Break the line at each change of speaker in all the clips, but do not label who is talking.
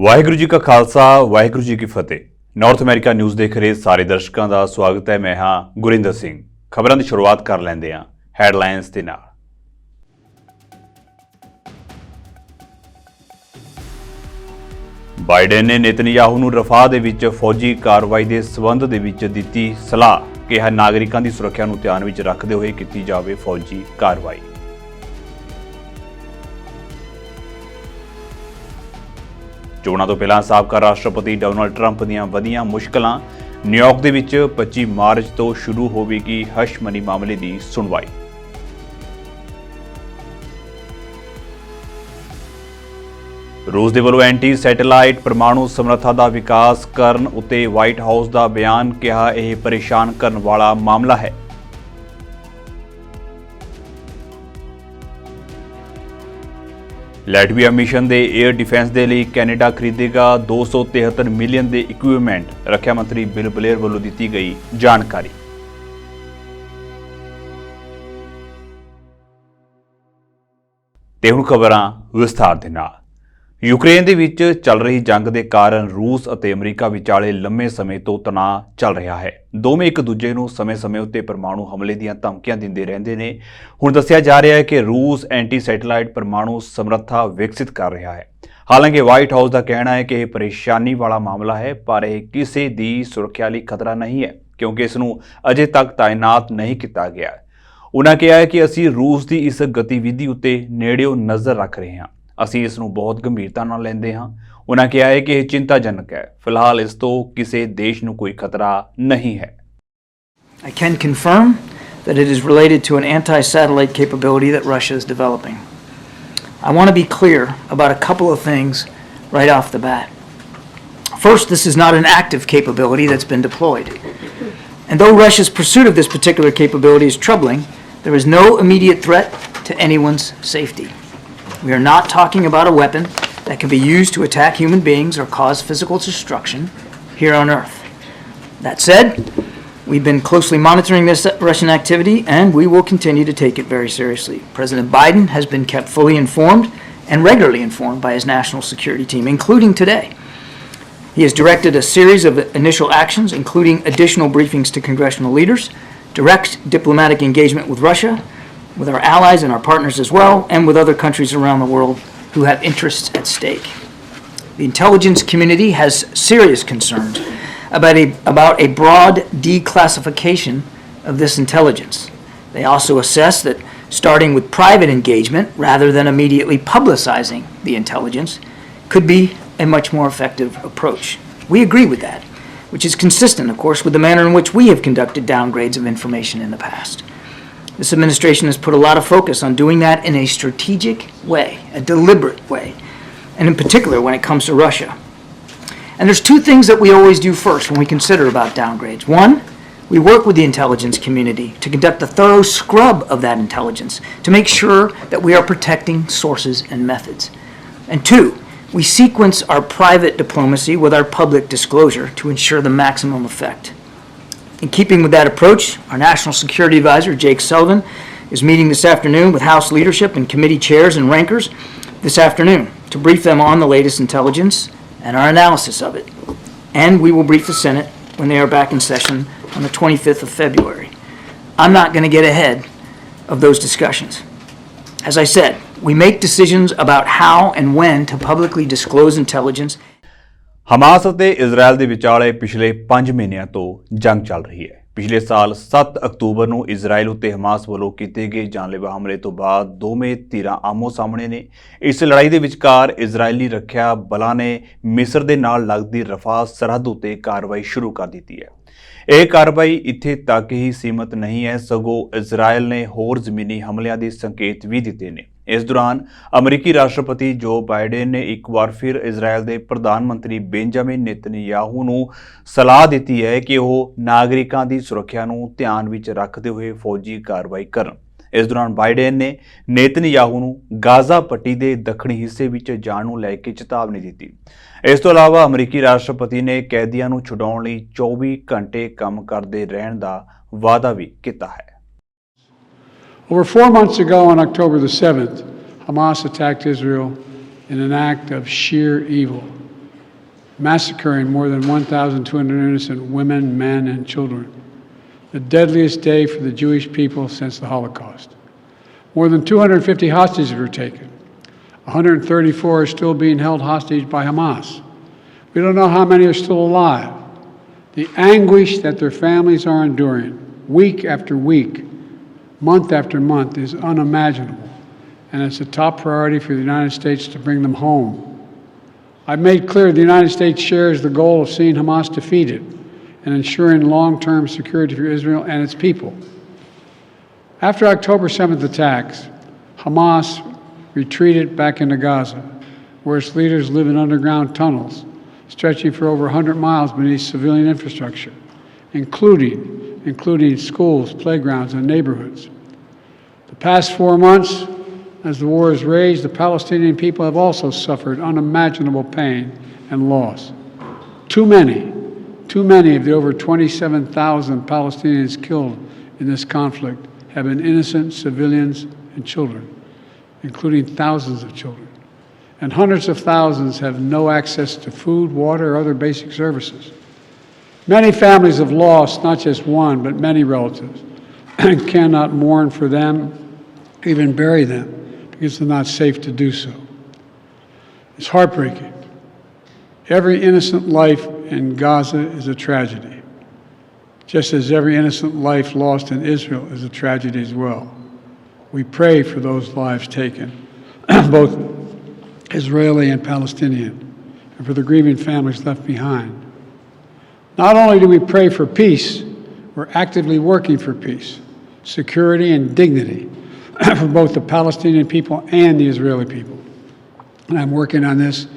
ਵਾਹਿਗੁਰੂ ਜੀ ਕਾ ਖਾਲਸਾ ਵਾਹਿਗੁਰੂ ਜੀ ਕੀ ਫਤਿਹ। North America news ਦੇਖ ਰਹੇ ਸਾਰੇ ਦਰਸ਼ਕਾਂ ਦਾ ਸਵਾਗਤ ਹੈ। ਮੈਂ ਹਾਂ ਗੁਰਿੰਦਰ ਸਿੰਘ। ਖਬਰਾਂ ਦੀ ਸ਼ੁਰੂਆਤ ਕਰ ਲੈਂਦੇ ਹਾਂ ਹੈਡਲਾਈਨਸ ਦੇ ਨਾਲ। ਬਾਈਡਨ ਨੇ ਨੇਤਨਯਾਹੂ ਨੂੰ ਰਫਾਹ ਦੇ ਵਿੱਚ ਫੌਜੀ ਕਾਰਵਾਈ ਦੇ ਸਬੰਧ ਦੇ ਵਿੱਚ ਦਿੱਤੀ ਸਲਾਹ। ਕਿਹਾ ਨਾਗਰਿਕਾਂ ਦੀ ਸੁਰੱਖਿਆ ਨੂੰ ਧਿਆਨ ਵਿੱਚ ਰੱਖਦੇ ਹੋਏ ਕੀਤੀ ਜਾਵੇ ਫੌਜੀ ਕਾਰਵਾਈ। ਚੋਣਾਂ ਤੋਂ ਪਹਿਲਾਂ ਸਾਬਕਾ ਰਾਸ਼ਟਰਪਤੀ ਡੋਨਾਲਡ ਟਰੰਪ ਦੀਆਂ ਵਧੀਆਂ ਮੁਸ਼ਕਲਾਂ। ਨਿਊਯਾਰਕ ਦੇ ਵਿੱਚ 25 ਮਾਰਚ ਤੋਂ ਸ਼ੁਰੂ ਹੋਵੇਗੀ ਹਸ਼ ਮਨੀ ਮਾਮਲੇ ਦੀ ਸੁਣਵਾਈ। ਰੂਸ ਦੇ ਵੱਲੋਂ ਐਂਟੀ ਸੈਟੇਲਾਈਟ ਪਰਮਾਣੂ ਸਮਰੱਥਾ ਦਾ ਵਿਕਾਸ ਕਰਨ ਉੱਤੇ ਵਾਈਟ ਹਾਊਸ ਦਾ ਬਿਆਨ। ਕਿਹਾ ਇਹ ਪਰੇਸ਼ਾਨ ਕਰਨ ਵਾਲਾ ਮਾਮਲਾ ਹੈ। ਲੈਟਵੀਆ ਮਿਸ਼ਨ ਦੇ 에ਅਰ ਡਿਫੈਂਸ ਦੇ ਲਈ ਕੈਨੇਡਾ ਖਰੀਦੇਗਾ 273 ਮਿਲੀਅਨ ਦੇ ਇਕਵਿਪਮੈਂਟ। ਰੱਖਿਆ ਮੰਤਰੀ ਬਿਲ ਬਲੇਅਰ ਵੱਲੋਂ ਦਿੱਤੀ ਗਈ ਜਾਣਕਾਰੀ। ਤੇ ਹੁਣ ਖਬਰਾਂ ਵਿਸਥਾਰ ਦੇ ਨਾਲ। ਯੂਕਰੇਨ ਦੇ ਵਿੱਚ ਚੱਲ ਰਹੀ ਜੰਗ ਦੇ ਕਾਰਨ ਰੂਸ ਅਤੇ ਅਮਰੀਕਾ ਵਿਚਾਲੇ ਲੰਮੇ ਸਮੇਂ ਤੋਂ ਤਣਾਅ ਚੱਲ ਰਿਹਾ ਹੈ। ਦੋਵੇਂ ਇੱਕ ਦੂਜੇ ਨੂੰ ਸਮੇਂ-ਸਮੇਂ ਉੱਤੇ ਪਰਮਾਣੂ ਹਮਲੇ ਦੀਆਂ ਧਮਕੀਆਂ ਦਿੰਦੇ ਰਹਿੰਦੇ ਨੇ। ਹੁਣ ਦੱਸਿਆ ਜਾ ਰਿਹਾ ਹੈ ਕਿ ਰੂਸ ਐਂਟੀ ਸੈਟੇਲਾਈਟ ਪਰਮਾਣੂ ਸਮਰੱਥਾ ਵਿਕਸਿਤ ਕਰ ਰਿਹਾ ਹੈ। ਹਾਲਾਂਕਿ ਵਾਈਟ ਹਾਊਸ ਦਾ ਕਹਿਣਾ ਹੈ ਕਿ ਇਹ ਪਰੇਸ਼ਾਨੀ ਵਾਲਾ ਮਾਮਲਾ ਹੈ, ਪਰ ਇਹ ਕਿਸੇ ਦੀ ਸੁਰੱਖਿਆ ਲਈ ਖਤਰਾ ਨਹੀਂ ਹੈ ਕਿਉਂਕਿ ਇਸ ਨੂੰ ਅਜੇ ਤੱਕ ਤਾਇਨਾਤ ਨਹੀਂ ਕੀਤਾ ਗਿਆ। ਉਨ੍ਹਾਂ ਕਿਹਾ ਹੈ ਕਿ ਅਸੀਂ ਰੂਸ ਦੀ ਇਸ ਗਤੀਵਿਧੀ ਉੱਤੇ ਨੇੜਿਓਂ ਨਜ਼ਰ ਰੱਖ ਰਹੇ ਹਾਂ। ਅਸੀਂ ਇਸ ਨੂੰ ਬਹੁਤ ਗੰਭੀਰਤਾ ਨਾਲ ਲੈਂਦੇ ਹਾਂ। ਉਨ੍ਹਾਂ ਕਿਹਾ ਹੈ ਕਿ ਇਹ ਚਿੰਤਾਜਨਕ ਹੈ। ਫਿਲਹਾਲ ਇਸ ਤੋਂ ਕਿਸੇ ਦੇਸ਼ ਨੂੰ ਕੋਈ ਖਤਰਾ ਨਹੀਂ ਹੈ।
I can confirm that it is related to an anti-satellite capability that Russia is developing. I want to be clear about a couple of things right off the bat. First, this is not an active capability that's been deployed. And though Russia's pursuit of this particular capability is troubling, there is no immediate threat to anyone's safety. We are not talking about a weapon that can be used to attack human beings or cause physical destruction here on Earth. That said, we've been closely monitoring this Russian activity and we will continue to take it very seriously. President Biden has been kept fully informed and regularly informed by his national security team, including today. He has directed a series of initial actions, including additional briefings to congressional leaders, direct diplomatic engagement with Russia, with our allies and our partners as well, and with other countries around the world who have interests at stake. The intelligence community has serious concerns about a broad declassification of this intelligence. They also assess that starting with private engagement rather than immediately publicizing the intelligence could be a much more effective approach. We agree with that, which is consistent, of course, with the manner in which we have conducted downgrades of information in the past. This administration has put a lot of focus on doing that in a strategic way, a deliberate way, and in particular when it comes to Russia. And there's two things that we always do first when we consider about downgrades. One, we work with the intelligence community to conduct a thorough scrub of that intelligence to make sure that we are protecting sources and methods. And two, we sequence our private diplomacy with our public disclosure to ensure the maximum effect. In keeping with that approach, our National Security Advisor, Jake Sullivan, is meeting this afternoon with House leadership and committee chairs and rankers this afternoon to brief them on the latest intelligence and our analysis of it. And we will brief the Senate when they are back in session on the 25th of February. I'm not going to get ahead of those discussions. As I said, we make decisions about how and when to publicly disclose intelligence.
Hamas ਅਤੇ Israel ਦੇ ਵਿਚਾਲੇ ਪਿਛਲੇ 5 ਮਹੀਨਿਆਂ ਤੋਂ ਜੰਗ ਚੱਲ ਰਹੀ ਹੈ। ਪਿਛਲੇ ਸਾਲ 7 ਅਕਤੂਬਰ ਨੂੰ ਇਜ਼ਰਾਈਲ ਉੱਤੇ ਹਮਾਸ ਵੱਲੋਂ ਕੀਤੇ ਗਏ ਜਾਨਲੇਵਾ ਹਮਲੇ ਤੋਂ ਬਾਅਦ ਦੋਵੇਂ ਧਿਰਾਂ ਆਮੋ ਸਾਹਮਣੇ ਨੇ। ਇਸ ਲੜਾਈ ਦੇ ਵਿਚਕਾਰ ਇਜ਼ਰਾਈਲੀ ਰੱਖਿਆ ਬਲਾਂ ਨੇ ਮਿਸਰ ਦੇ ਨਾਲ ਲੱਗਦੀ ਰਫਾਹ ਸਰਹੱਦ ਉੱਤੇ ਕਾਰਵਾਈ ਸ਼ੁਰੂ ਕਰ ਦਿੱਤੀ ਹੈ। ਇਹ ਕਾਰਵਾਈ ਇੱਥੇ ਤੱਕ ਹੀ ਸੀਮਤ ਨਹੀਂ ਹੈ, ਸਗੋਂ ਇਜ਼ਰਾਈਲ ਨੇ ਹੋਰ ਜ਼ਮੀਨੀ ਹਮਲਿਆਂ ਦੇ ਸੰਕੇਤ ਵੀ ਦਿੱਤੇ ਨੇ। ਇਸ ਦੌਰਾਨ ਅਮਰੀਕੀ ਰਾਸ਼ਟਰਪਤੀ ਜੋ ਬਾਈਡਨ ਨੇ ਇੱਕ ਵਾਰ ਫਿਰ ਇਜ਼ਰਾਈਲ ਦੇ ਪ੍ਰਧਾਨ ਮੰਤਰੀ ਬੈਂਜਾਮਿਨ ਨੇਤਨਯਾਹੂ ਨੂੰ ਸਲਾਹ ਦਿੱਤੀ ਹੈ ਕਿ ਉਹ ਨਾਗਰਿਕਾਂ ਦੀ ਸੁਰੱਖਿਆ ਨੂੰ ਧਿਆਨ ਵਿੱਚ ਰੱਖਦੇ ਹੋਏ ਫੌਜੀ ਕਾਰਵਾਈ ਕਰਨ। ਇਸ ਦੌਰਾਨ ਬਾਈਡਨ ਨੇ ਨੇਤਨਯਾਹੂ ਨੂੰ ਗਾਜ਼ਾ ਪੱਟੀ ਦੇ ਦੱਖਣੀ ਹਿੱਸੇ ਵਿੱਚ ਜਾਣ ਨੂੰ ਲੈ ਕੇ ਚੇਤਾਵਨੀ ਦਿੱਤੀ। ਇਸ ਤੋਂ ਇਲਾਵਾ ਅਮਰੀਕੀ ਰਾਸ਼ਟਰਪਤੀ ਨੇ ਕੈਦੀਆਂ ਨੂੰ ਛੁਡਾਉਣ ਲਈ 24 ਘੰਟੇ ਕੰਮ ਕਰਦੇ ਰਹਿਣ ਦਾ ਵਾਅਦਾ ਵੀ ਕੀਤਾ ਹੈ।
Over 4 months ago, on October the 7th, Hamas attacked Israel in an act of sheer evil. massacring more than 1,200 innocent women, men, and children. The deadliest day for the Jewish people since the Holocaust. More than 250 hostages were taken. 134 are still being held hostage by Hamas. We don't know how many are still alive. The anguish that their families are enduring, week after week, month after month, is unimaginable, and it's a top priority for the United States to bring them home. I've made clear the United States shares the goal of seeing Hamas defeated and ensuring long-term security for Israel and its people. After October 7th attacks, Hamas retreated back into Gaza, where its leaders live in underground tunnels stretching for over 100 miles beneath civilian infrastructure, including schools, playgrounds, and neighborhoods. The past 4 months, as the war has raged, the Palestinian people have also suffered unimaginable pain and loss. Too many of the over 27,000 Palestinians killed in this conflict have been innocent civilians and children, including thousands of children. And hundreds of thousands have no access to food, water, or other basic services. Many families have lost not just one, but many relatives, and cannot mourn for them, even bury them, because it's not safe to do so. It's heartbreaking. Every innocent life in Gaza is a tragedy, just as every innocent life lost in Israel is a tragedy as well. We pray for those lives taken, both Israeli and Palestinian, and for the grieving families left behind. Not only do we pray for peace, we're actively working for peace, security, and dignity for both the Palestinian people and the Israeli people. And I'm working on this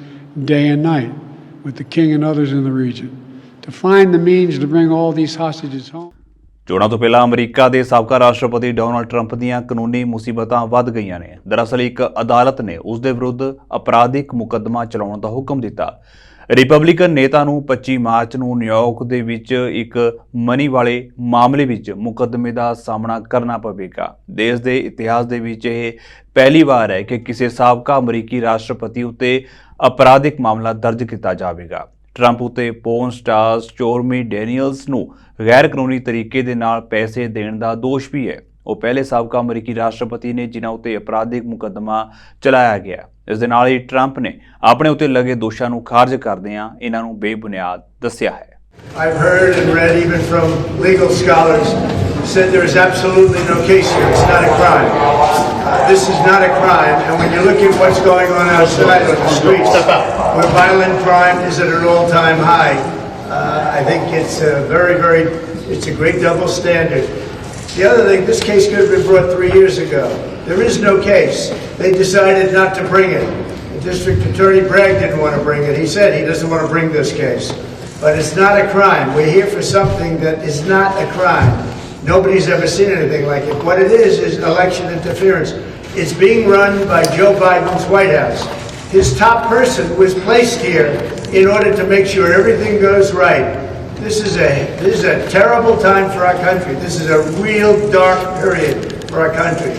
day and night with the king and others in the region to find the means to bring all these hostages home.
ਚੋਣਾਂ ਤੋਂ ਪਹਿਲਾਂ America ਦੇ ਸਾਬਕਾ ਰਾਸ਼ਟਰਪਤੀ Donald Trump ਦੀਆਂ ਕਾਨੂੰਨੀ ਮੁਸੀਬਤਾਂ ਵੱਧ ਗਈਆਂ ਨੇ। ਦਰਅਸਲ ਇੱਕ ਅਦਾਲਤ ਨੇ ਉਸ ਦੇ ਵਿਰੁੱਧ ਅਪਰਾਧਿਕ ਮੁਕੱਦਮਾ ਚਲਾਉਣ ਦਾ ਹੁਕਮ ਦਿੱਤਾ। ਰਿਪਬਲਿਕਨ ਨੇਤਾ ਨੂੰ 25 ਮਾਰਚ ਨੂੰ ਨਿਊਯਾਰਕ ਦੇ ਵਿੱਚ ਇੱਕ ਮਨੀ ਵਾਲੇ ਮਾਮਲੇ ਵਿੱਚ ਮੁਕੱਦਮੇ ਦਾ ਸਾਹਮਣਾ ਕਰਨਾ ਪਵੇਗਾ। ਦੇਸ਼ ਦੇ ਇਤਿਹਾਸ ਦੇ ਵਿੱਚ ਇਹ ਪਹਿਲੀ ਵਾਰ ਹੈ ਕਿ ਕਿਸੇ ਸਾਬਕਾ ਅਮਰੀਕੀ ਰਾਸ਼ਟਰਪਤੀ ਉੱਤੇ ਅਪਰਾਧਿਕ ਮਾਮਲਾ ਦਰਜ ਕੀਤਾ ਜਾਵੇਗਾ। ਟਰੰਪ ਉੱਤੇ ਪੋਰਨ ਸਟਾਰ ਸਟੋਰਮੀ ਡੈਨੀਅਲਸ ਨੂੰ ਗੈਰ ਕਾਨੂੰਨੀ ਤਰੀਕੇ ਦੇ ਨਾਲ ਪੈਸੇ ਦੇਣ ਦਾ ਦੋਸ਼ ਵੀ ਹੈ। ਉਹ ਪਹਿਲੇ ਸਾਬਕਾ ਅਮਰੀਕੀ ਰਾਸ਼ਟਰਪਤੀ ਨੇ ਜਿਨ੍ਹਾਂ ਉੱਤੇ ਅਪਰਾਧਿਕ ਮੁਕੱਦਮਾ ਚਲਾਇਆ ਗਿਆ। ਇਸ ਦੇ ਨਾਲ ਹੀ ਟਰੰਪ ਨੇ ਆਪਣੇ ਉੱਤੇ ਲੱਗੇ ਦੋਸ਼ਾਂ ਨੂੰ ਖਾਰਜ ਕਰਦਿਆਂ ਇਹਨਾਂ ਨੂੰ ਬੇਬੁਨਿਆਦ ਦੱਸਿਆ ਹੈ।
I've heard and read even from legal scholars said there is absolutely no case here. It's not a crime. This is not a crime. And when you look at what's going on outside on the streets, where violent crime is at an all-time high, I think it's it's a great double standard. The other thing, this case could have been brought 3 years ago. There is no case. They decided not to bring it. The district attorney Bragg didn't want to bring it. He said he doesn't want to bring this case. But it's not a crime. We're here for something that is not a crime. Nobody's ever seen anything like it. What it is election interference. It's being run by Joe Biden's White House. His top person was placed here in order to make sure everything goes right. This is a terrible time for our country. This is a real dark period for our country.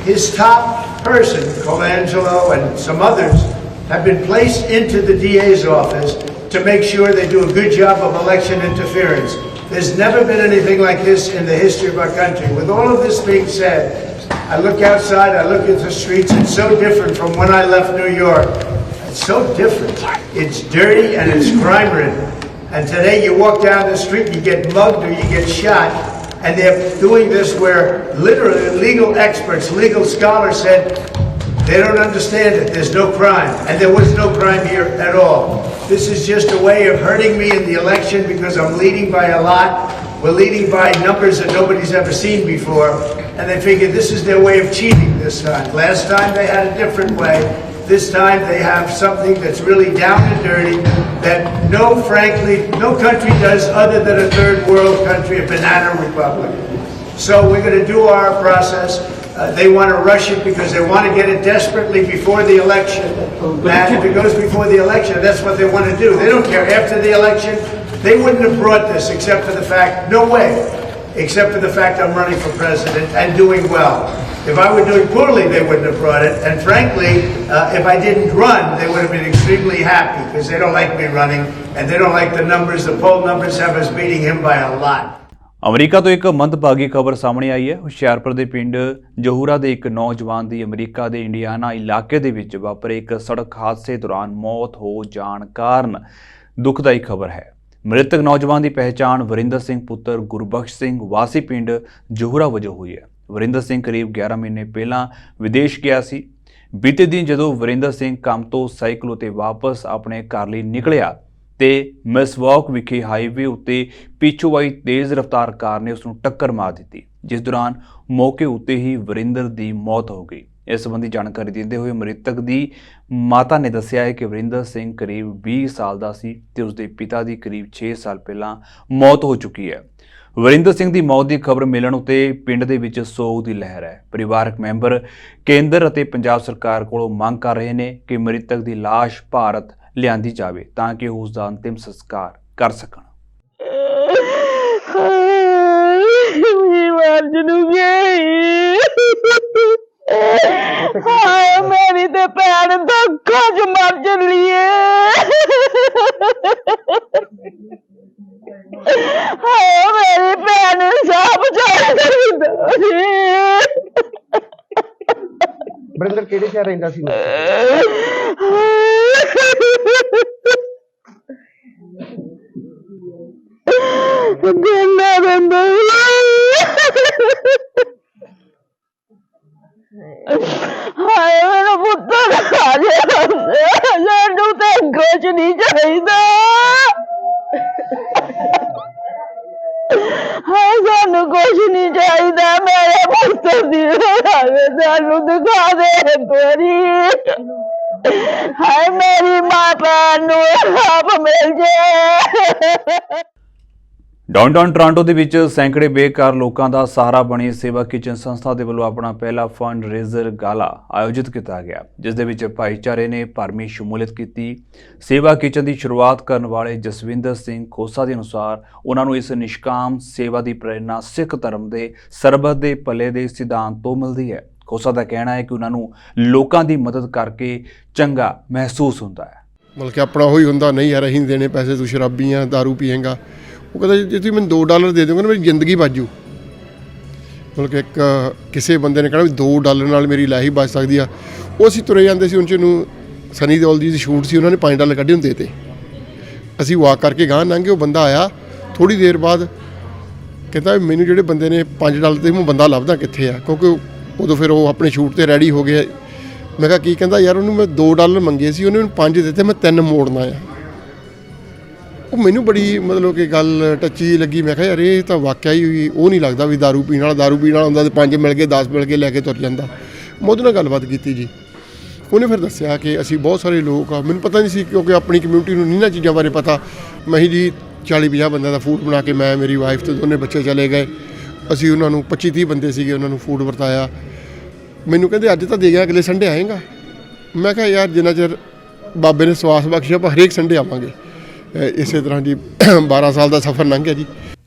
His top person, Colangelo and some others, have been placed into the DA's office to make sure they do a good job of election interference. There's never been anything like this in the history of our country. With all of this being said, I look outside, I look at the streets, it's so different from when I left New York. It's so different. It's dirty and it's crime-ridden. And today you walk down the street, you get mugged or you get shot, and they're doing this where literally legal experts, legal scholars said they don't understand it. There's no crime. And there was no crime here at all. This is just a way of hurting me in the election because I'm leading by a lot. We're leading by numbers that nobody's ever seen before. And they figured this is their way of cheating this time. Last time they had a different way. This time they have something that's really down and dirty that frankly, no country does other than a third world country, a banana republic. So we're going to do our process. They want to rush it because they want to get it desperately before the election. And if it goes before the election, that's what they want to do. They don't care after the election. They wouldn't have brought this except for the fact, no way. except for the fact I'm running for president and doing well. If I were doing poorly, they wouldn't have brought it. And frankly, if I didn't run, they would have been extremely happy because they don't like me running and they don't like the numbers. The poll numbers have us beating him by a lot.
America ਤੋਂ ਇੱਕ ਮੰਦਭਾਗੀ ਖਬਰ ਸਾਹਮਣੇ ਆਈ ਹੈ। ਹੁਸ਼ਿਆਰਪੁਰ ਦੇ ਪਿੰਡ ਜਹੂਰਾ ਦੇ ਇੱਕ ਨੌਜਵਾਨ ਦੀ ਅਮਰੀਕਾ ਦੇ ਇੰਡੀਆਨਾ ਇਲਾਕੇ ਦੇ ਵਿੱਚ ਵਾਪਰੇ ਇੱਕ ਸੜਕ ਹਾਦਸੇ ਦੌਰਾਨ ਮੌਤ ਹੋ ਜਾਣ ਕਾਰਨ ਦੁਖਦਾਈ ਖਬਰ ਹੈ। ਮ੍ਰਿਤਕ ਨੌਜਵਾਨ ਦੀ ਪਹਿਚਾਣ ਵਰਿੰਦਰ ਸਿੰਘ ਪੁੱਤਰ ਗੁਰਬਖਸ਼ ਸਿੰਘ ਵਾਸੀ ਪਿੰਡ ਜਹੂਰਾ ਵਜੋਂ ਹੋਈ ਹੈ। ਵਰਿੰਦਰ ਸਿੰਘ ਕਰੀਬ 11 ਮਹੀਨੇ ਪਹਿਲਾਂ ਵਿਦੇਸ਼ ਗਿਆ ਸੀ। ਬੀਤੇ ਦਿਨ ਜਦੋਂ ਵਰਿੰਦਰ ਸਿੰਘ ਕੰਮ ਤੋਂ ਸਾਈਕਲ ਉਤੇ ਵਾਪਸ ਆਪਣੇ ਘਰ ਲਈ ਨਿਕਲਿਆ ਤੇ ਮਿਸਵਾਕ ਵਿਖੇ ਹਾਈਵੇ ਉੱਤੇ ਪਿੱਛੋਂ ਆਈ ਤੇਜ਼ ਰਫ਼ਤਾਰ ਕਾਰ ਨੇ ਉਸ ਨੂੰ ਟੱਕਰ ਮਾਰ ਦਿੱਤੀ, ਜਿਸ ਦੌਰਾਨ ਮੌਕੇ ਉੱਤੇ ਹੀ ਵਰਿੰਦਰ ਦੀ ਮੌਤ ਹੋ ਗਈ। ਇਸ ਸੰਬੰਧੀ ਜਾਣਕਾਰੀ ਦਿੰਦੇ ਹੋਏ ਮ੍ਰਿਤਕ ਦੀ ਮਾਤਾ ਨੇ ਦੱਸਿਆ ਹੈ ਕਿ ਵਰਿੰਦਰ ਸਿੰਘ ਕਰੀਬ 20 ਸਾਲ ਦਾ ਸੀ ਤੇ ਉਸਦੇ ਪਿਤਾ ਦੀ ਕਰੀਬ 6 ਸਾਲ ਪਹਿਲਾਂ ਮੌਤ ਹੋ ਚੁੱਕੀ ਹੈ। ਵਰਿੰਦਰ ਸਿੰਘ ਦੀ ਮੌਤ ਦੀ ਖਬਰ ਮਿਲਣ ਉਤੇ ਪਿੰਡ ਦੇ ਵਿੱਚ ਸੋਗ ਦੀ ਲਹਿਰ ਹੈ। ਪਰਿਵਾਰਕ ਮੈਂਬਰ ਕੇਂਦਰ ਅਤੇ ਪੰਜਾਬ ਸਰਕਾਰ ਕੋਲੋਂ ਮੰਗ ਕਰ ਰਹੇ ਨੇ ਕਿ ਮ੍ਰਿਤਕ ਦੀ ਲਾਸ਼ ਭਾਰਤ ਲਿਆਂਦੀ ਜਾਵੇ ਤਾਂ ਕਿ ਉਸ ਦਾ ਅੰਤਿਮ ਸੰਸਕਾਰ ਕਰ ਸਕਣ।
ਮੇਰੀ ਤੇ ਭੈਣ ਧੋਖਾ ਚ ਮਰ ਚੱਲੀ ਏ। ਮੇਰੀ ਭੈਣ ਨੂੰ ਸਾਹ ਬਚਾਇਆ।
ਵਰਿੰਦਰ ਕਿਹੜੇ ਸ਼ਹਿਰ ਰਹਿੰਦਾ ਸੀ?
ਗੰਨਾ ਰਹਿੰਦਾ। ਹਾਏ ਮੇਰਾ ਪੁੱਤਰ ਆ ਗਿਆ। ਸਾਨੂੰ ਤੇ ਕੁਝ ਨਹੀਂ ਚਾਹੀਦਾ। ਹਾਏ ਸਾਨੂੰ ਕੁਝ ਨਹੀਂ ਚਾਹੀਦਾ। ਮੇਰੇ ਪੁੱਤਰ ਦੀ ਸਾਨੂੰ ਦਿਖਾ ਦੇ ਤੋਰੀ। ਹਾਏ ਮੇਰੀ ਮਾਂ ਭੈਣ ਨੂੰ ਆਪ ਮਿਲ ਜੇ।
ਡਾਊਨਟਾਊਨ ਟੋਰਾਂਟੋ ਦੇ ਵਿੱਚ ਸੈਂਕੜੇ ਬੇਕਾਰ ਲੋਕਾਂ ਦਾ ਸਹਾਰਾ ਬਣੀ ਸੇਵਾ ਕਿਚਨ ਸੰਸਥਾ ਦੇ ਵੱਲੋਂ ਆਪਣਾ ਪਹਿਲਾ ਫੰਡ ਰੇਜ਼ਰ ਗਾਲਾ ਆਯੋਜਿਤ ਕੀਤਾ ਗਿਆ, ਜਿਸ ਦੇ ਵਿੱਚ ਭਾਈਚਾਰੇ ਨੇ ਭਰਵੀਂ ਸ਼ਮੂਲੀਅਤ ਕੀਤੀ। ਸੇਵਾ ਕਿਚਨ ਦੀ ਸ਼ੁਰੂਆਤ ਕਰਨ ਵਾਲੇ ਜਸਵਿੰਦਰ ਸਿੰਘ ਖੋਸਾ ਦੇ ਅਨੁਸਾਰ ਉਹਨਾਂ ਨੂੰ ਇਸ ਨਿਸ਼ਕਾਮ ਸੇਵਾ ਦੀ ਪ੍ਰੇਰਨਾ ਸਿੱਖ ਧਰਮ ਦੇ ਸਰਬੱਤ ਦੇ ਭਲੇ ਦੇ ਸਿਧਾਂਤ ਤੋਂ ਮਿਲਦੀ ਹੈ। ਖੋਸਾ ਦਾ ਕਹਿਣਾ ਹੈ ਕਿ ਉਹਨਾਂ ਨੂੰ ਲੋਕਾਂ ਦੀ ਮਦਦ ਕਰਕੇ ਚੰਗਾ ਮਹਿਸੂਸ ਹੁੰਦਾ ਹੈ।
ਮਤਲਬ ਕਿ ਆਪਣਾ ਉਹੀ ਹੁੰਦਾ, ਨਹੀਂ ਯਾਰ ਅਸੀਂ ਦੇਣੇ ਪੈਸੇ, ਤੂੰ ਸ਼ਰਾਬੀ ਆ, ਦਾਰੂ ਪੀਏਂਗਾ। ਉਹ ਕਹਿੰਦਾ ਜੇ ਤੁਸੀਂ ਮੈਨੂੰ $2 ਦੇ ਦਿਓਗੇ ਨਾ ਮੇਰੀ ਜ਼ਿੰਦਗੀ ਬਾਜੂ। ਮਤਲਬ ਕਿ ਇੱਕ ਕਿਸੇ ਬੰਦੇ ਨੇ ਕਹਿਣਾ ਵੀ $2 ਨਾਲ ਮੇਰੀ ਲਾਈਫ ਬਚ ਸਕਦੀ ਆ। ਉਹ ਅਸੀਂ ਤੁਰੇ ਜਾਂਦੇ ਸੀ, ਉਹਨਾਂ 'ਚ ਨੂੰ ਸਨੀ ਦਿਓਲ ਦੀ ਸ਼ੂਟ ਸੀ, ਉਹਨਾਂ ਨੇ $5 ਕੱਢੇ ਹੁੰਦੇ ਤੇ ਅਸੀਂ ਵਾਕ ਕਰਕੇ ਗਾਂਹ ਲੰਘੇ। ਉਹ ਬੰਦਾ ਆਇਆ ਥੋੜ੍ਹੀ ਦੇਰ ਬਾਅਦ, ਕਹਿੰਦਾ ਮੈਨੂੰ ਜਿਹੜੇ ਬੰਦੇ ਨੇ $5 ਤੇ ਮੈਂ ਬੰਦਾ ਲੱਭਦਾ ਕਿੱਥੇ ਆ, ਕਿਉਂਕਿ ਉਦੋਂ ਫਿਰ ਉਹ ਆਪਣੇ ਸ਼ੂਟ 'ਤੇ ਰੈਡੀ ਹੋ ਗਏ। ਮੈਂ ਕਿਹਾ ਕੀ? ਕਹਿੰਦਾ ਯਾਰ ਉਹਨੂੰ ਮੈਂ $2 ਮੰਗੇ ਸੀ, ਉਹਨੇ ਮੈਨੂੰ 5 ਦਿੱਤੇ, ਮੈਂ 3 ਮੋੜਨਾ ਆ। ਉਹ ਮੈਨੂੰ ਬੜੀ ਮਤਲਬ ਕਿ ਗੱਲ ਟੱਚੀ ਲੱਗੀ। ਮੈਂ ਕਿਹਾ ਯਾਰ ਇਹ ਤਾਂ ਵਾਕਿਆ ਹੀ ਉਹ ਨਹੀਂ ਲੱਗਦਾ ਵੀ ਦਾਰੂ ਪੀਣ ਵਾਲਾ ਹੁੰਦਾ ਤੇ 5 ਮਿਲ ਗਏ 10 ਮਿਲ ਕੇ ਲੈ ਕੇ ਤੁਰ ਜਾਂਦਾ। ਮੈਂ ਉਹਦੇ ਨਾਲ ਗੱਲਬਾਤ ਕੀਤੀ ਜੀ। ਉਹਨੇ ਫਿਰ ਦੱਸਿਆ ਕਿ ਅਸੀਂ ਬਹੁਤ ਸਾਰੇ ਲੋਕ ਆ, ਮੈਨੂੰ ਪਤਾ ਨਹੀਂ ਸੀ ਕਿਉਂਕਿ ਆਪਣੀ ਕਮਿਊਨਿਟੀ ਨੂੰ ਨਹੀਂ ਨਾ ਚੀਜ਼ਾਂ ਬਾਰੇ ਪਤਾ। ਮੈਂ ਜੀ 40-50 ਬੰਦਿਆਂ ਦਾ ਫੂਡ ਬਣਾ ਕੇ ਮੈਂ, ਮੇਰੀ ਵਾਈਫ ਤੇ ਦੋਨੇ ਬੱਚੇ ਚਲੇ ਗਏ। ਅਸੀਂ ਉਹਨਾਂ ਨੂੰ 25-30 ਬੰਦੇ ਸੀਗੇ, ਉਹਨਾਂ ਨੂੰ ਫੂਡ ਵਰਤਾਇਆ। ਮੈਨੂੰ ਕਹਿੰਦੇ ਅੱਜ ਤਾਂ ਦੇ ਗਿਆ, ਅਗਲੇ ਸੰਡੇ ਆਏਗਾ। ਮੈਂ ਕਿਹਾ ਯਾਰ ਜਿੰਨਾ ਚਿਰ ਬਾਬੇ ਨੇ ਸਵਾਸ ਬਖਸ਼ਿਆ ਆਪਾਂ ਹਰੇਕ ਸੰਡੇ ਆਵਾਂਗੇ। ਇਸੇ ਤਰ੍ਹਾਂ ਜੀ 12 ਸਾਲ ਦਾ ਸਫ਼ਰ ਲੰਘ ਗਿਆ ਜੀ।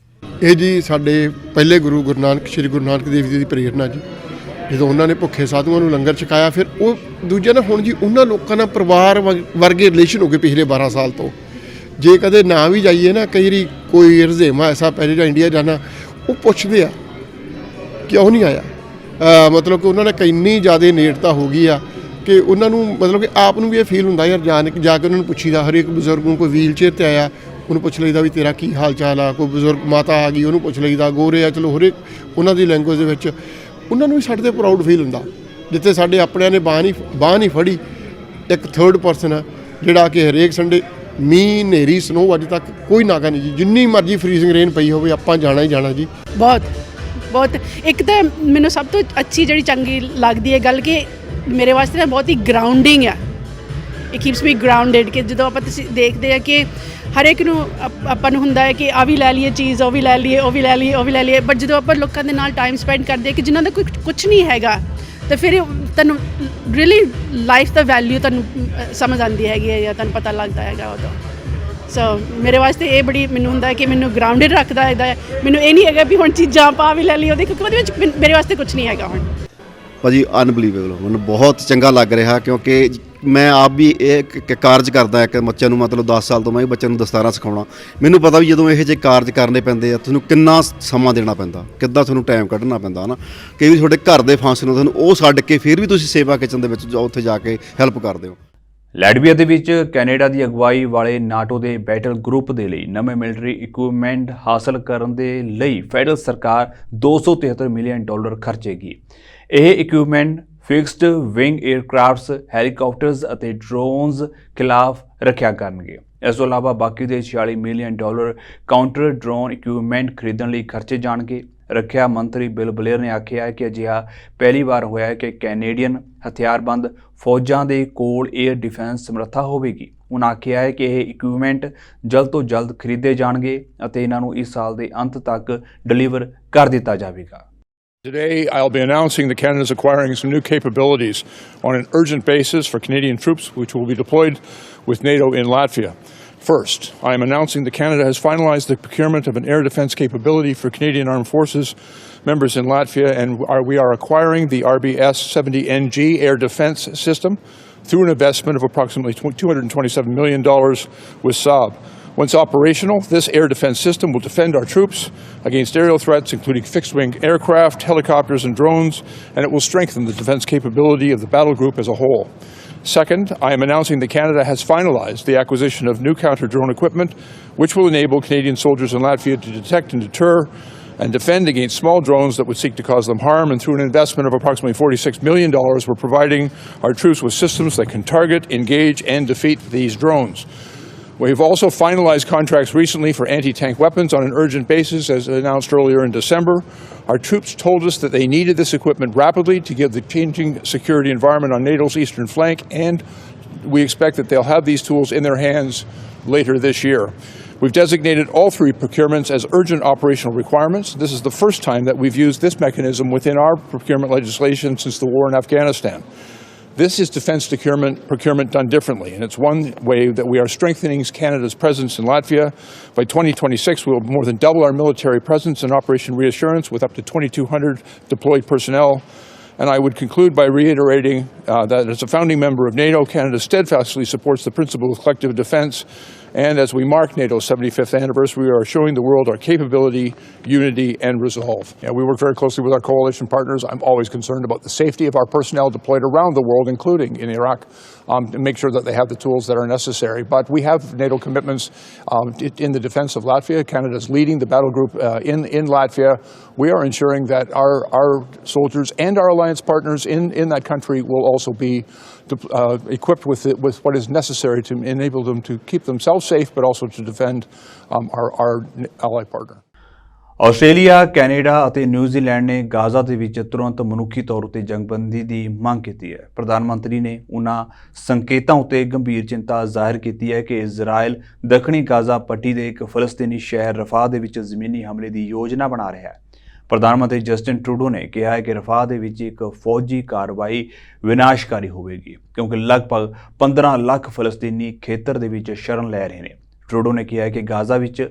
ਇਹ ਜੀ ਸਾਡੇ ਪਹਿਲੇ ਗੁਰੂ ਸ਼੍ਰੀ ਗੁਰੂ ਨਾਨਕ ਦੇਵ ਜੀ ਦੀ ਪ੍ਰੇਰਨਾ ਜੀ। ਜਦੋਂ ਉਹਨਾਂ ਨੇ ਭੁੱਖੇ ਸਾਧੂਆਂ ਨੂੰ ਲੰਗਰ ਛਕਾਇਆ, ਫਿਰ ਉਹ ਦੂਜਾ ਨਾ ਹੁਣ ਜੀ ਉਹਨਾਂ ਲੋਕਾਂ ਨਾਲ ਪਰਿਵਾਰ ਵਰਗੇ ਰਿਲੇਸ਼ਨ ਹੋ ਗਏ ਪਿਛਲੇ 12 ਸਾਲ ਤੋਂ। ਜੇ ਕਦੇ ਨਾ ਵੀ ਜਾਈਏ ਨਾ, ਕਈ ਵਾਰੀ ਕੋਈ ਰੁਝੇਵਾਂ ਐਸਾ ਪੈ ਜਿਹੜਾ ਇੰਡੀਆ ਜਾਣਾ, ਉਹ ਪੁੱਛਦੇ ਆ ਕਿਉਂ ਨਹੀਂ ਆਇਆ। ਮਤਲਬ ਕਿ ਉਹਨਾਂ ਨਾਲ ਇੰਨੀ ਜ਼ਿਆਦਾ ਨੇੜਤਾ ਹੋ ਗਈ ਆ ਕਿ ਉਹਨਾਂ ਨੂੰ ਮਤਲਬ ਕਿ ਆਪ ਨੂੰ ਵੀ ਇਹ ਫੀਲ ਹੁੰਦਾ ਯਾਰ ਜਾ ਕੇ ਉਹਨਾਂ ਨੂੰ ਪੁੱਛੀਦਾ। ਹਰੇਕ ਬਜ਼ੁਰਗ ਨੂੰ, ਕੋਈ ਵੀਲ ਚੇਅਰ 'ਤੇ ਆਇਆ ਉਹਨੂੰ ਪੁੱਛ ਲਈਦਾ ਵੀ ਤੇਰਾ ਕੀ ਹਾਲ ਚਾਲ ਆ। ਕੋਈ ਬਜ਼ੁਰਗ ਮਾਤਾ ਆ ਗਈ ਉਹਨੂੰ ਪੁੱਛ ਲਈਦਾ। ਗੋਰੇ ਆ ਚਲੋ ਹਰੇਕ ਉਹਨਾਂ ਦੀ ਲੈਂਗੁਏਜ ਦੇ ਵਿੱਚ ਉਹਨਾਂ ਨੂੰ ਵੀ ਸਾਡੇ 'ਤੇ ਪ੍ਰਾਊਡ ਫੀਲ ਹੁੰਦਾ। ਜਿੱਥੇ ਸਾਡੇ ਆਪਣਿਆਂ ਨੇ ਬਾਂਹ ਨਹੀਂ ਫੜੀ, ਇੱਕ ਥਰਡ ਪਰਸਨ ਆ ਜਿਹੜਾ ਕਿ ਹਰੇਕ ਸੰਡੇ ਮੀਂਹ ਹਨੇਰੀ ਸਨੋ ਅੱਜ ਤੱਕ ਕੋਈ ਨਾਗਾ ਨਹੀਂ ਜੀ। ਜਿੰਨੀ ਮਰਜ਼ੀ ਫਰੀਜ਼ਿੰਗ ਰੇਨ ਪਈ ਹੋਵੇ ਆਪਾਂ ਜਾਣਾ ਹੀ ਜਾਣਾ ਜੀ।
ਬਹੁਤ ਇੱਕ ਤਾਂ ਮੈਨੂੰ ਸਭ ਤੋਂ ਅੱਛੀ ਜਿਹੜੀ ਚੰਗੀ ਲੱਗਦੀ ਹੈ ਗੱਲ ਕਿ ਮੇਰੇ ਵਾਸਤੇ ਨਾ ਬਹੁਤ ਹੀ ਗਰਾਊਂਡਿੰਗ ਆ। ਇਟ ਕੀਪਸ ਮੀ ਗਰਾਊਂਡਡ ਕਿ ਜਦੋਂ ਆਪਾਂ ਤੁਸੀਂ ਦੇਖਦੇ ਆ ਕਿ ਹਰ ਇੱਕ ਨੂੰ ਆਪਾਂ ਨੂੰ ਹੁੰਦਾ ਹੈ ਕਿ ਆ ਵੀ ਲੈ ਲਈਏ ਚੀਜ਼, ਉਹ ਵੀ ਲੈ ਲਈਏ। ਬਟ ਜਦੋਂ ਆਪਾਂ ਲੋਕਾਂ ਦੇ ਨਾਲ ਟਾਈਮ ਸਪੈਂਡ ਕਰਦੇ ਆ ਕਿ ਜਿਨ੍ਹਾਂ ਦਾ ਕੁਛ ਨਹੀਂ ਹੈਗਾ, ਤਾਂ ਫਿਰ ਤੁਹਾਨੂੰ ਰੀਅਲੀ ਲਾਈਫ ਦਾ ਵੈਲਿਊ ਤੁਹਾਨੂੰ ਸਮਝ ਆਉਂਦੀ ਹੈਗੀ ਹੈ ਜਾਂ ਤੁਹਾਨੂੰ ਪਤਾ ਲੱਗਦਾ ਹੈਗਾ ਉਦੋਂ। ਸੋ ਮੇਰੇ ਵਾਸਤੇ ਇਹ ਬੜੀ ਮੈਨੂੰ ਹੁੰਦਾ ਕਿ ਮੈਨੂੰ ਗਰਾਊਂਡਡ ਰੱਖਦਾ ਇਹਦਾ, ਮੈਨੂੰ ਇਹ ਨਹੀਂ ਹੈਗਾ ਵੀ ਹੁਣ ਚੀਜ਼ਾਂ ਪਾ ਵੀ ਲੈ ਲਈ ਉਹਦੇ, ਕਿਉਂਕਿ ਉਹਦੇ ਵਿੱਚ ਮੇਰੇ ਵਾਸਤੇ ਕੁਝ ਨਹੀਂ ਹੈਗਾ ਹੁਣ।
ਭਾਜੀ ਅਨਬਲੀਵੇਬਲ, ਮੈਨੂੰ ਬਹੁਤ ਚੰਗਾ ਲੱਗ ਰਿਹਾ ਕਿਉਂਕਿ ਮੈਂ ਆਪ ਵੀ ਇਹ ਕਾਰਜ ਕਰਦਾ ਇੱਕ ਬੱਚਿਆਂ ਨੂੰ, ਮਤਲਬ 10 ਸਾਲ ਤੋਂ ਮੈਂ ਵੀ ਬੱਚਿਆਂ ਨੂੰ ਦਸਤਾਰਾਂ ਸਿਖਾਉਣਾ। ਮੈਨੂੰ ਪਤਾ ਵੀ ਜਦੋਂ ਇਹੋ ਜਿਹੇ ਕਾਰਜ ਕਰਨੇ ਪੈਂਦੇ ਆ ਤੁਹਾਨੂੰ ਕਿੰਨਾ ਸਮਾਂ ਦੇਣਾ ਪੈਂਦਾ, ਕਿੱਦਾਂ ਤੁਹਾਨੂੰ ਟਾਈਮ ਕੱਢਣਾ ਪੈਂਦਾ ਨਾ। ਕਈ ਵਾਰੀ ਤੁਹਾਡੇ ਘਰ ਦੇ ਫੰਕਸ਼ਨ ਨੂੰ ਤੁਹਾਨੂੰ ਉਹ ਛੱਡ ਕੇ ਫਿਰ ਵੀ ਤੁਸੀਂ ਸੇਵਾ ਕਿਚਨ ਦੇ ਵਿੱਚ ਉੱਥੇ ਜਾ ਕੇ ਹੈਲਪ ਕਰਦੇ ਹੋ।
ਲੈਟਵੀਆ ਦੇ ਵਿੱਚ ਕੈਨੇਡਾ ਦੀ ਅਗਵਾਈ ਵਾਲੇ ਨਾਟੋ ਦੇ ਬੈਟਲ ਗਰੁੱਪ ਦੇ ਲਈ ਨਵੇਂ ਮਿਲਟਰੀ ਇਕੁਇਪਮੈਂਟ ਹਾਸਲ ਕਰਨ ਦੇ ਲਈ ਫੈਡਰਲ ਸਰਕਾਰ $273 ਮਿਲੀਅਨ ਖਰਚੇਗੀ। ਇਹ ਇਕੁਇਪਮੈਂਟ ਫਿਕਸਡ ਵਿੰਗ 에ਅਰਕ੍ਰਾਫਟਸ, ਹੈਲੀਕਾਪਟਰਸ ਅਤੇ ਡਰੋਨਸ ਖਿਲਾਫ ਰੱਖਿਆ ਕਰਨਗੇ। ਇਸ ਤੋਂ ਇਲਾਵਾ ਬਾਕੀ ਦੇ $46 ਮਿਲੀਅਨ ਕਾਊਂਟਰ ਡਰੋਨ ਇਕੁਇਪਮੈਂਟ ਖਰੀਦਣ ਲਈ ਖਰਚੇ ਜਾਣਗੇ। ਰੱਖਿਆ ਮੰਤਰੀ ਬਿਲ ਬਲੇਅਰ ਨੇ ਆਖਿਆ ਹੈ ਕਿ ਅਜਿਹਾ ਪਹਿਲੀ ਵਾਰ ਹੋਇਆ ਹੈ ਕਿ ਕੈਨੇਡੀਅਨ ਹਥਿਆਰਬੰਦ ਫੌਜਾਂ ਦੇ ਕੋਲ 에ਅਰ ਡਿਫੈਂਸ ਸਮਰੱਥਾ ਹੋਵੇਗੀ। ਉਨ੍ਹਾਂ ਆਖਿਆ ਹੈ ਕਿ ਇਹ ਇਕੁਇਪਮੈਂਟ ਜਲਦ ਤੋਂ ਜਲਦ ਖਰੀਦੇ ਜਾਣਗੇ ਅਤੇ ਇਹਨਾਂ ਨੂੰ ਇਸ ਸਾਲ ਦੇ ਅੰਤ ਤੱਕ ਡਿਲੀਵਰ ਕਰ ਦਿੱਤਾ ਜਾਵੇਗਾ।
Today, I'll be announcing that Canada is acquiring some new capabilities on an urgent basis for Canadian troops, which will be deployed with NATO in Latvia. First, I am announcing that Canada has finalized the procurement of an air defence capability for Canadian Armed Forces members in Latvia, and we are acquiring the RBS-70NG air defence system through an investment of approximately $227 million with Saab. Once operational, this air defence system will defend our troops against aerial threats, including fixed-wing aircraft, helicopters and drones, and it will strengthen the defence capability of the battle group as a whole. Second, I am announcing that Canada has finalised the acquisition of new counter-drone equipment, which will enable Canadian soldiers in Latvia to detect and deter and defend against small drones that would seek to cause them harm. And through an investment of approximately $46 million, we're providing our troops with systems that can target, engage and defeat these drones. We've also finalized contracts recently for anti-tank weapons on an urgent basis, as announced earlier in December. Our troops told us that they needed this equipment rapidly to give the changing security environment on NATO's eastern flank, and we expect that they'll have these tools in their hands later this year. We've designated all three procurements as urgent operational requirements. This is the first time that we've used this mechanism within our procurement legislation since the war in Afghanistan. This is defence procurement done differently, and it's one way that we are strengthening Canada's presence in Latvia. By 2026, we will more than double our military presence in Operation Reassurance with up to 2,200 deployed personnel. And I would conclude by reiterating that as a founding member of NATO, Canada steadfastly supports the principle of collective defence. And as we mark NATO's 75th anniversary, we are showing the world our capability, unity and resolve. We work very closely with our coalition partners. I'm always concerned about the safety of our personnel deployed around the world, including in Iraq, to make sure that they have the tools that are necessary. But we have NATO commitments in the defence of Latvia. Canada is leading the battle group in Latvia. We are ensuring that our soldiers and our alliance partners in that country will also be equipped with what is necessary to enable them to keep themselves safe, but also to defend our ally partner.
Australia, Canada ਅਤੇ New Zealand ਨੇ Gaza ਦੇ ਵਿੱਚ ਤੁਰੰਤ ਮਨੁੱਖੀ ਤੌਰ ਉੱਤੇ ਜੰਗਬੰਦੀ ਦੀ ਮੰਗ ਕੀਤੀ ਹੈ। ਪ੍ਰਧਾਨ ਮੰਤਰੀ ਨੇ ਉਨ੍ਹਾਂ ਸੰਕੇਤਾਂ ਉੱਤੇ ਗੰਭੀਰ ਚਿੰਤਾ ਜ਼ਾਹਿਰ ਕੀਤੀ ਹੈ ਕਿ ਇਜ਼ਰਾਈਲ ਦੱਖਣੀ ਗਾਜ਼ਾ ਪੱਟੀ ਦੇ ਇੱਕ ਫਲਸਤੀਨੀ ਸ਼ਹਿਰ ਰਫਾਹ ਦੇ ਵਿੱਚ ਜ਼ਮੀਨੀ ਹਮਲੇ ਦੀ ਯੋਜਨਾ ਬਣਾ ਰਿਹਾ ਹੈ। ਪ੍ਰਧਾਨ ਮੰਤਰੀ ਜਸਟਿਨ ਟਰੂਡੋ ਨੇ ਕਿਹਾ ਹੈ ਕਿ ਰਫਾਹ ਦੇ ਵਿੱਚ ਇੱਕ ਫੌਜੀ ਕਾਰਵਾਈ ਵਿਨਾਸ਼ਕਾਰੀ ਹੋਵੇਗੀ ਕਿਉਂਕਿ ਲਗਭਗ 15 ਲੱਖ ਫਲਸਤੀਨੀ ਖੇਤਰ ਦੇ ਵਿੱਚ ਸ਼ਰਨ ਲੈ ਰਹੇ ਨੇ। ਟਰੂਡੋ ਨੇ ਕਿਹਾ ਹੈ ਕਿ ਗਾਜ਼ਾ ਵਿੱਚ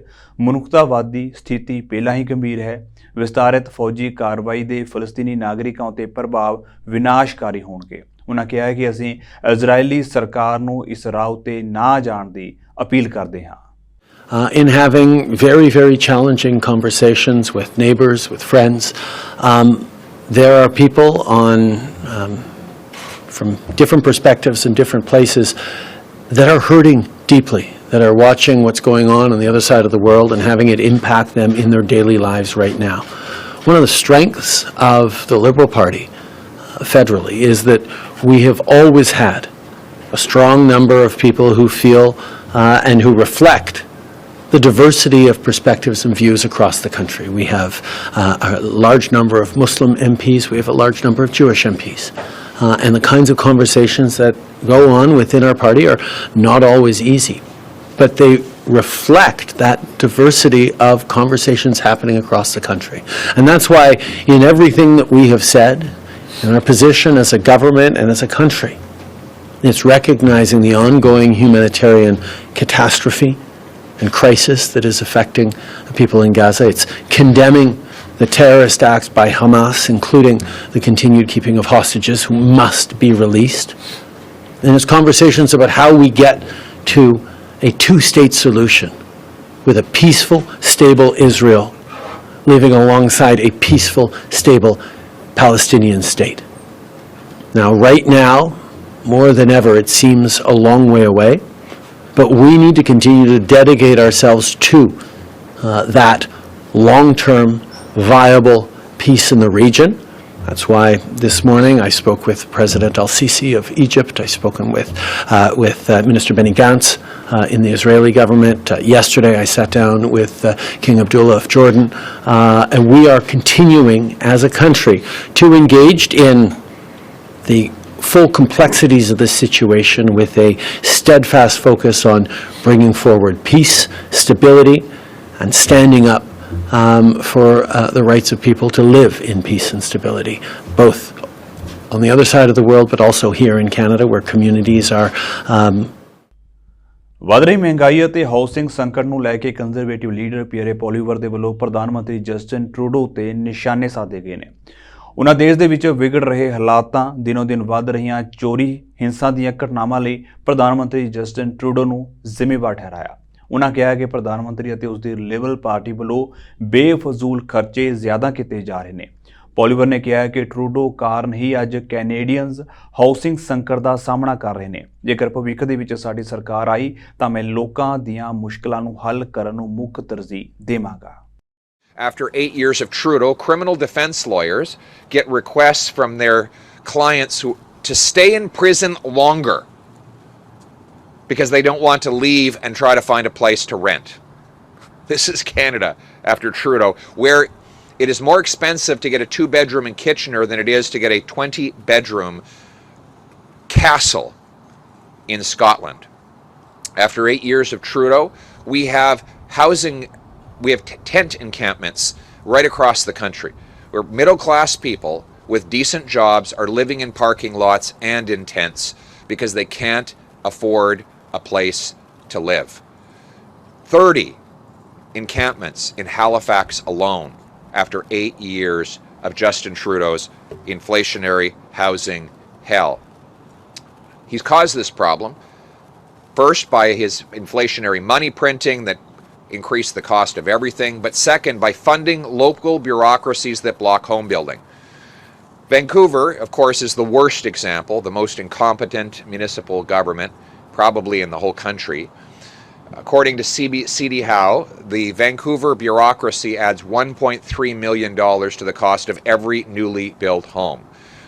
ਮਨੁੱਖਤਾਵਾਦੀ ਸਥਿਤੀ ਪਹਿਲਾਂ ਹੀ ਗੰਭੀਰ ਹੈ। ਵਿਸਤਾਰਿਤ ਫੌਜੀ ਕਾਰਵਾਈ ਦੇ ਫਲਸਤੀਨੀ ਨਾਗਰਿਕਾਂ ਉੱਤੇ ਪ੍ਰਭਾਵ ਵਿਨਾਸ਼ਕਾਰੀ ਹੋਣਗੇ। ਉਨ੍ਹਾਂ ਕਿਹਾ ਹੈ ਕਿ ਅਸੀਂ ਇਜ਼ਰਾਈਲੀ ਸਰਕਾਰ ਨੂੰ ਇਸ ਰਾਹ ਉੱਤੇ ਨਾ ਜਾਣ ਦੀ ਅਪੀਲ ਕਰਦੇ ਹਾਂ।
In having very, very challenging conversations with neighbors, with friends. There are people from different perspectives and different places that are hurting deeply, that are watching what's going on the other side of the world and having it impact them in their daily lives right now. One of the strengths of the Liberal Party federally is that we have always had a strong number of people who feel and who reflect the diversity of perspectives and views across the country. We have a large number of Muslim MPs, we have a large number of Jewish MPs. And the kinds of conversations that go on within our party are not always easy, but they reflect that diversity of conversations happening across the country. And that's why in everything that we have said, in our position as a government and as a country, it's recognizing the ongoing humanitarian catastrophe and crisis that is affecting the people in Gaza. It's condemning the terrorist acts by Hamas, including the continued keeping of hostages who must be released. And it's conversations about how we get to a two-state solution with a peaceful, stable Israel living alongside a peaceful, stable Palestinian state. Now, right now, more than ever, it seems a long way away, but we need to continue to dedicate ourselves to that long-term, viable peace in the region. That's why this morning I spoke with President al-Sisi of Egypt. I've spoken with Minister Benny Gantz in the Israeli government. Yesterday I sat down with King Abdullah of Jordan. And we are continuing as a country to engage in the full complexities of this situation with a steadfast focus on bringing forward peace, stability, and standing up for the rights of people to live in peace and stability, both on the other side of the world, but also here in Canada, where communities are.
ਵਧ ਰਹੀ ਮਹਿੰਗਾਈ ਅਤੇ housing ਸੰਕਟ ਨੂੰ ਲੈ ਕੇ conservative leader Pierre Poilievre ਦੇ ਵੱਲੋਂ ਪ੍ਰਧਾਨ ਮੰਤਰੀ ਜਸਟਿਨ ਟਰੂਡੋ ਤੇ ਨਿਸ਼ਾਨੇ ਸਾਧੇ ਗਏ ਨੇ। ਉਨ੍ਹਾਂ ਦੇਸ਼ ਦੇ ਵਿੱਚ ਵਿਗੜ ਰਹੇ ਹਾਲਾਤਾਂ, ਦਿਨੋਂ ਦਿਨ ਵੱਧ ਰਹੀਆਂ ਚੋਰੀ, ਹਿੰਸਾ ਦੀਆਂ ਘਟਨਾਵਾਂ ਲਈ ਪ੍ਰਧਾਨ ਮੰਤਰੀ ਜਸਟਿਨ ਟਰੂਡੋ ਨੂੰ ਜ਼ਿੰਮੇਵਾਰ ਠਹਿਰਾਇਆ। ਉਨ੍ਹਾਂ ਕਿਹਾ ਕਿ ਪ੍ਰਧਾਨ ਮੰਤਰੀ ਅਤੇ ਉਸਦੀ ਲਿਬਰਲ ਪਾਰਟੀ ਵੱਲੋਂ ਬੇਫਜ਼ੂਲ ਖਰਚੇ ਜ਼ਿਆਦਾ ਕੀਤੇ ਜਾ ਰਹੇ ਨੇ। ਪੋਲੀਵਰ ਨੇ ਕਿਹਾ ਕਿ ਟਰੂਡੋ ਕਾਰਨ ਹੀ ਅੱਜ ਕੈਨੇਡੀਅਨਜ਼ ਹਾਊਸਿੰਗ ਸੰਕਟ ਦਾ ਸਾਹਮਣਾ ਕਰ ਰਹੇ ਨੇ। ਜੇਕਰ ਭਵਿੱਖ ਦੇ ਵਿੱਚ ਸਾਡੀ ਸਰਕਾਰ ਆਈ ਤਾਂ ਮੈਂ ਲੋਕਾਂ ਦੀਆਂ ਮੁਸ਼ਕਲਾਂ ਨੂੰ ਹੱਲ ਕਰਨ ਨੂੰ ਮੁੱਖ ਤਰਜੀਹ ਦੇਵਾਂਗਾ।
After 8 years of Trudeau, criminal defense lawyers get requests from their clients to stay in prison longer because they don't want to leave and try to find a place to rent. This is Canada after Trudeau, where it is more expensive to get a 2-bedroom in Kitchener than it is to get a 20-bedroom castle in Scotland. After 8 years of Trudeau, we have tent encampments right across the country where middle-class people with decent jobs are living in parking lots and in tents because they can't afford a place to live. 30 encampments in Halifax alone after 8 years of Justin Trudeau's inflationary housing hell. He's caused this problem first by his inflationary money printing that increase the cost of everything, but second, by funding local bureaucracies that block home building. Vancouver, of course, is the worst example, the most incompetent municipal government, probably in the whole country. According to CD Howe, the Vancouver bureaucracy adds $1.3 million to the cost of every newly built home.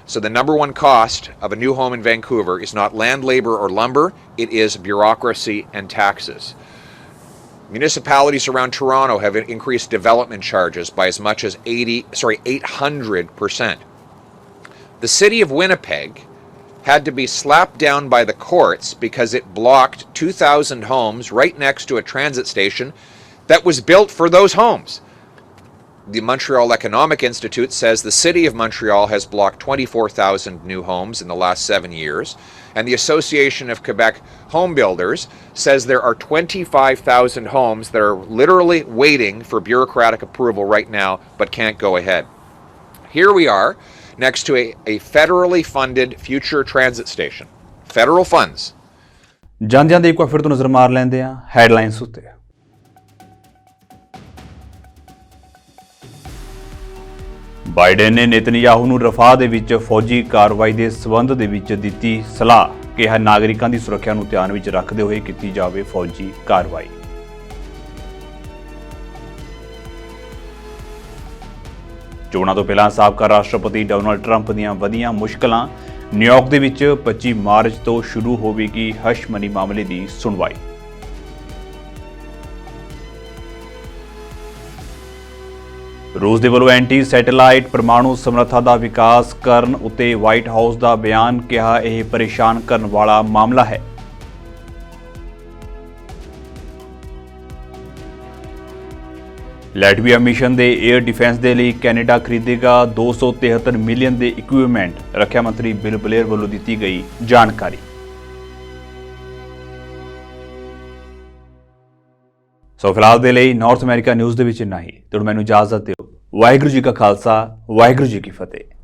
So the number one cost of a new home in Vancouver is not land, labor, or lumber, it is bureaucracy and taxes. Municipalities around Toronto have increased development charges by as much as 800%. The city of Winnipeg had to be slapped down by the courts because it blocked 2,000 homes right next to a transit station that was built for those homes. The Montreal Economic Institute says the city of Montreal has blocked 24,000 new homes in the last 7 years. And the Association of Quebec Home Builders says there are 25,000 homes that are literally waiting for bureaucratic approval right now but can't go ahead. Here we are next to a federally funded future transit station. Federal funds.
ਜਾਂਦਿਆਂ ਦੇ ਇੱਕ ਵਾਰ ਫਿਰ ਤੋਂ ਨਜ਼ਰ ਮਾਰ ਲੈਂਦੇ ਆ headlines ਉੱਤੇ। ਬਾਈਡਨ ਨੇ ਨੇਤਨਯਾਹੂ ਨੂੰ ਰਫਾਹ ਦੇ ਵਿੱਚ ਫੌਜੀ ਕਾਰਵਾਈ ਦੇ ਸਬੰਧ ਦੇ ਵਿੱਚ ਦਿੱਤੀ ਸਲਾਹ, ਕਿਹਾ ਨਾਗਰਿਕਾਂ ਦੀ ਸੁਰੱਖਿਆ ਨੂੰ ਧਿਆਨ ਵਿੱਚ ਰੱਖਦੇ ਹੋਏ ਕੀਤੀ ਜਾਵੇ ਫੌਜੀ ਕਾਰਵਾਈ। ਚੋਣਾਂ ਤੋਂ ਪਹਿਲਾਂ ਸਾਬਕਾ ਰਾਸ਼ਟਰਪਤੀ ਡੋਨਾਲਡ ਟਰੰਪ ਦੀਆਂ ਵਧੀਆਂ ਮੁਸ਼ਕਲਾਂ, ਨਿਊਯਾਰਕ ਦੇ ਵਿੱਚ 25 ਮਾਰਚ ਤੋਂ ਸ਼ੁਰੂ ਹੋਵੇਗੀ ਹਸ਼ਮਨੀ ਮਾਮਲੇ ਦੀ ਸੁਣਵਾਈ। ਰੂਸ ਦੇ ਵੱਲੋਂ ਐਂਟੀ ਸੈਟੇਲਾਈਟ ਪਰਮਾਣੂ ਸਮਰੱਥਾ ਦਾ ਵਿਕਾਸ ਕਰਨ ਉੱਤੇ ਵਾਈਟ ਹਾਊਸ ਦਾ ਬਿਆਨ, ਕਿਹਾ ਇਹ ਪਰੇਸ਼ਾਨ ਕਰਨ ਵਾਲਾ ਮਾਮਲਾ ਹੈ। ਲੈਟਵੀਆ ਮਿਸ਼ਨ ਦੇ 에ਅਰ ਡਿਫੈਂਸ ਦੇ ਲਈ ਕੈਨੇਡਾ ਖਰੀਦੇਗਾ 273 ਮਿਲੀਅਨ ਦੇ ਇਕਵਿਪਮੈਂਟ, ਰੱਖਿਆ ਮੰਤਰੀ ਬਿਲ ਬਲੇਅਰ ਵੱਲੋਂ ਦਿੱਤੀ ਗਈ ਜਾਣਕਾਰੀ। ਸੋ ਫਿਲਹਾਲ ਦੇ ਲਈ ਨਾਰਥ ਅਮਰੀਕਾ ਨਿਊਜ਼ ਦੇ ਵਿੱਚ ਇੰਨਾ ਹੀ। ਤੁਹਾਨੂੰ ਮੈਨੂੰ ਇਜਾਜ਼ਤ ਦਿਓ। ਵਾਹਿਗੁਰੂ ਜੀ ਕਾ ਖਾਲਸਾ, ਵਾਹਿਗੁਰੂ ਜੀ ਕੀ ਫਤਿਹ।